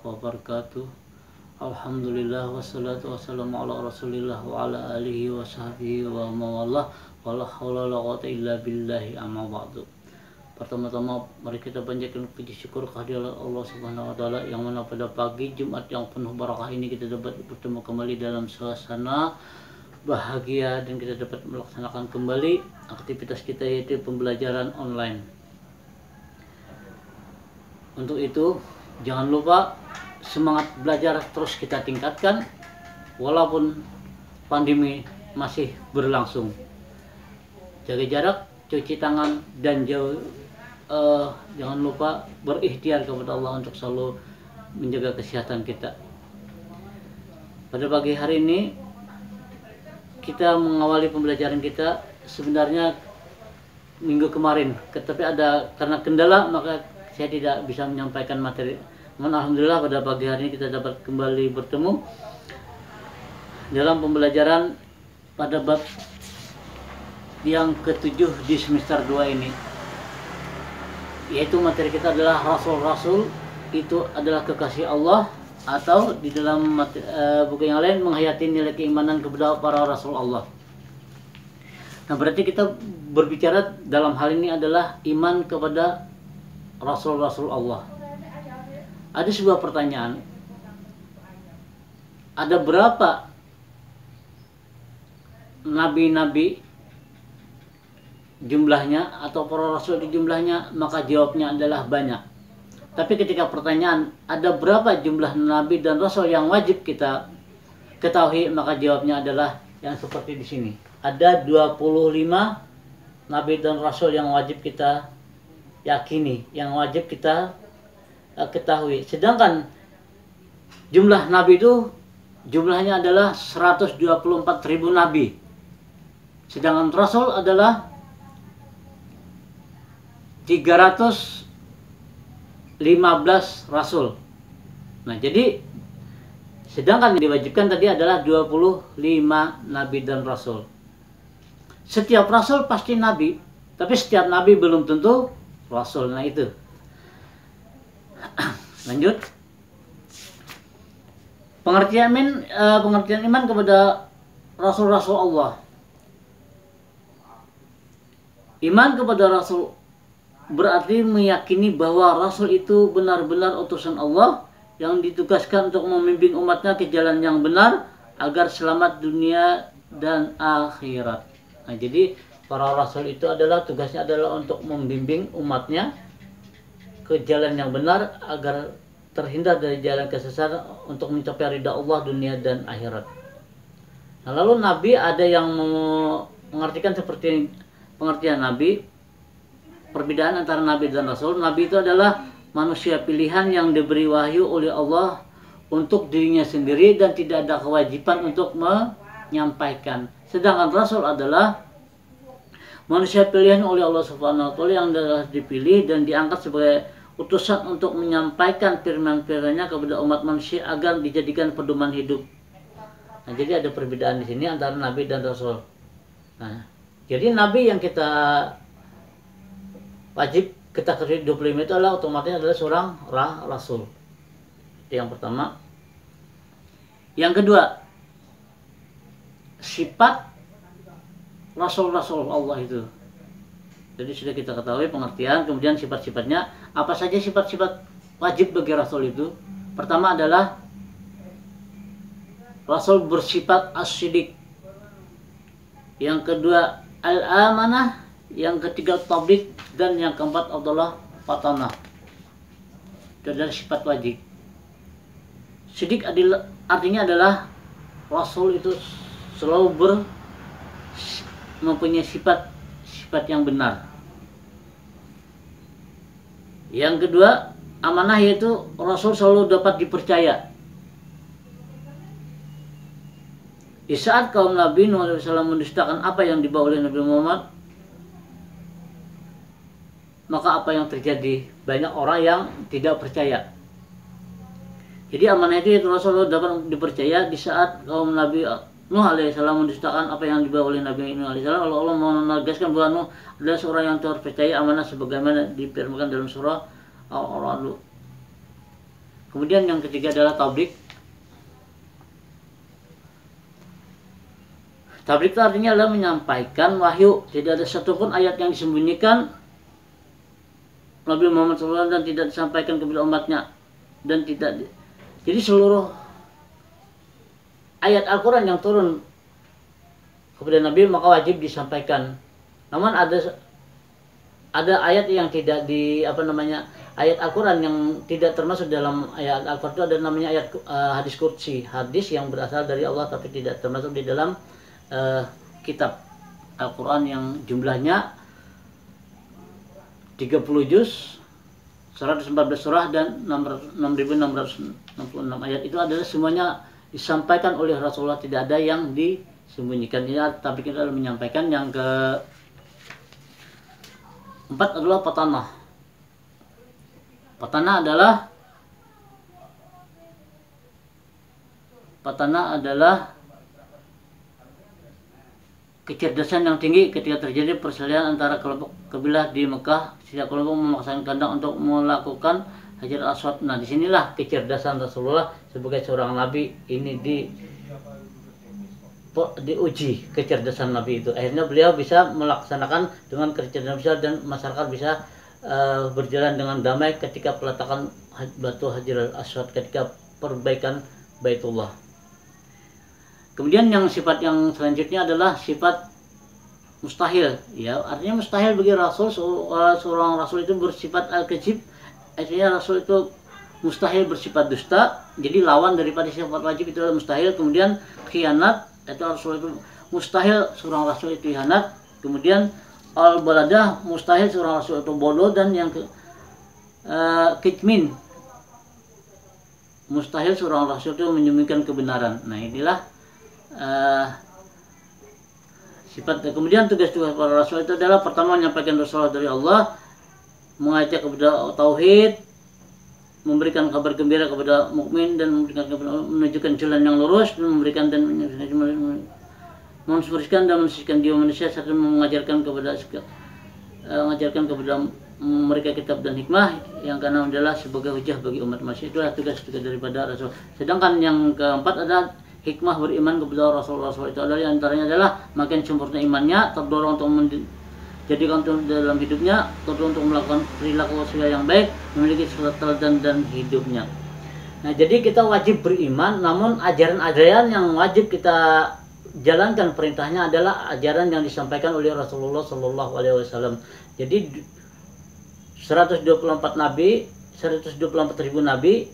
wabarakatuh. Alhamdulillah wassalatu wassalamu ala rasulillah wa ala alihi wa sahbihi wa mawalah. Wala haula wala quwata illa billahi, amma ba'du. Pertama-tama mari kita panjatkan puji syukur kehadirat Allah Subhanahu wa taala yang mana pada pagi Jumat yang penuh barakah ini kita dapat bertemu kembali dalam suasana bahagia dan kita dapat melaksanakan kembali aktivitas kita, yaitu pembelajaran online. Untuk itu jangan lupa semangat belajar terus kita tingkatkan walaupun pandemi masih berlangsung. Jaga jarak, cuci tangan, dan jangan lupa berikhtiar kepada Allah untuk selalu menjaga kesehatan kita. Pada pagi hari ini kita mengawali pembelajaran kita. Sebenarnya minggu kemarin, tapi karena kendala maka saya tidak bisa menyampaikan materi. Namun alhamdulillah pada pagi hari ini kita dapat kembali bertemu dalam pembelajaran pada bab yang ke-7 di semester 2 ini, yaitu materi kita adalah Rasul-Rasul itu adalah kekasih Allah, atau di dalam buku yang lain menghayati nilai keimanan kepada para Rasul Allah. Nah, berarti kita berbicara dalam hal ini adalah iman kepada Rasul-Rasul Allah. Ada sebuah pertanyaan, ada berapa nabi-nabi jumlahnya atau para rasul di jumlahnya? Maka jawabnya adalah banyak. Tapi ketika pertanyaan ada berapa jumlah nabi dan rasul yang wajib kita ketahui, maka jawabnya adalah yang seperti di sini. Ada 25 nabi dan rasul yang wajib kita yakini, yang wajib kita ketahui. Sedangkan jumlah nabi itu jumlahnya adalah 124.000 nabi. Sedangkan rasul adalah 315 rasul. Nah, jadi sedangkan yang diwajibkan tadi adalah 25 nabi dan rasul. Setiap rasul pasti nabi, tapi setiap nabi belum tentu rasul. Nah, itu. Lanjut. Pengertian iman kepada rasul-rasul Allah. Iman kepada rasul berarti meyakini bahwa rasul itu benar-benar utusan Allah yang ditugaskan untuk memimpin umatnya ke jalan yang benar agar selamat dunia dan akhirat. Nah, jadi para rasul itu adalah tugasnya adalah untuk membimbing umatnya ke jalan yang benar agar terhindar dari jalan kesesatan untuk mencapai ridha Allah dunia dan akhirat. Nah, lalu nabi ada yang mengartikan seperti pengertian nabi. Perbedaan antara nabi dan rasul. Nabi itu adalah manusia pilihan yang diberi wahyu oleh Allah untuk dirinya sendiri dan tidak ada kewajiban untuk menyampaikan. Sedangkan rasul adalah manusia pilihan oleh Allah Subhanahu wa taala yang adalah dipilih dan diangkat sebagai utusan untuk menyampaikan firman-firman-Nya kepada umat manusia agar dijadikan pedoman hidup. Nah, jadi ada perbedaan di sini antara nabi dan rasul. Nah, jadi nabi yang kita wajib kita ketahui 25 itu adalah otomatis adalah seorang rasul. Itu yang pertama. Yang kedua, sifat rasul-rasul Allah itu. Jadi sudah kita ketahui pengertian, kemudian sifat-sifatnya. Apa saja sifat-sifat wajib bagi rasul itu? Pertama adalah rasul bersifat as-sidiq. Yang kedua al-amanah, yang ketiga tabligh, dan yang keempat adalah fatanah. Itu adalah sifat wajib. Sidiq artinya adalah rasul itu selalu mempunyai sifat yang benar. Yang kedua, amanah, yaitu rasul selalu dapat dipercaya. Di saat kaum Nabi Nuh AS mendustakan apa yang dibawa oleh Nabi Muhammad, maka apa yang terjadi? Banyak orang yang tidak percaya. Jadi amanah itu rasul dapat dipercaya di saat kaum Nabi Nuh alaihissalam mendustakan apa yang dibawa oleh Nabi Nuh alaihissalam. Lalu Allah menegaskan bahwa Nuh adalah seorang yang terpercaya amanah sebagaimana difirmankan dalam surah Al-Ra'd. Kemudian yang ketiga adalah tablik. Tablik itu artinya adalah menyampaikan wahyu. Tidak ada satupun ayat yang disembunyikan Nabi Muhammad SAW dan tidak disampaikan kepada umatnya. Dan tidak jadi seluruh ayat Al-Quran yang turun kepada Nabi maka wajib disampaikan. Namun ada ayat yang tidak ayat Al-Quran yang tidak termasuk dalam ayat Al-Quran itu ada namanya ayat hadis qudsi, hadis yang berasal dari Allah tapi tidak termasuk di dalam kitab Al-Quran yang jumlahnya 30 juz, 114 surah dan 6.666 ayat. Itu adalah semuanya disampaikan oleh Rasulullah, tidak ada yang disembunyikan. Tapi kita menyampaikan. Yang keempat adalah patanah. Patanah adalah kecerdasan yang tinggi ketika terjadi perselisihan antara kelompok kabilah di Mekah. Setiap kelompok memaksakan kandang untuk melakukan Hajar Aswad. Nah, disinilah kecerdasan Rasulullah sebagai seorang nabi ini diuji kecerdasan nabi itu. Akhirnya beliau bisa melaksanakan dengan kecerdasan besar dan masyarakat bisa berjalan dengan damai ketika peletakan batu Hajar Aswad, ketika perbaikan Baitullah. Kemudian yang sifat yang selanjutnya adalah sifat mustahil. Ya, artinya mustahil bagi Rasul, seorang Rasul itu bersifat al-kadzib. Artinya Rasul itu mustahil bersifat dusta. Jadi lawan daripada sifat wajib itu adalah mustahil. Kemudian khianat, itu Rasul itu mustahil seorang Rasul itu khianat. Kemudian al-baladah, mustahil seorang Rasul itu bodoh. Dan yang kitmin, mustahil seorang Rasul itu menyembunyikan kebenaran. Nah, inilah sifat. Kemudian tugas para Rasul itu adalah pertama menyampaikan Rasulullah dari Allah, mengajak kepada tauhid, memberikan kabar gembira kepada mukmin dan menunjukkan jalan yang lurus, dan memberikan dan mensucikan dan mensucikan jiwa manusia, serta mengajarkan kepada mereka kitab dan hikmah yang karena adalah sebagai hujah bagi umat manusia. Itulah tugas daripada Rasul. Sedangkan yang keempat adalah hikmah beriman kepada Rasulullah itu adalah antaranya adalah makin sempurna imannya, terdorong untuk menjadikan dalam hidupnya, terdorong untuk melakukan perilaku yang baik, memiliki sifat teladan dan hidupnya. Nah, jadi kita wajib beriman, namun ajaran-ajaran yang wajib kita jalankan perintahnya adalah ajaran yang disampaikan oleh Rasulullah SAW. Jadi 124 nabi, 124.000 nabi,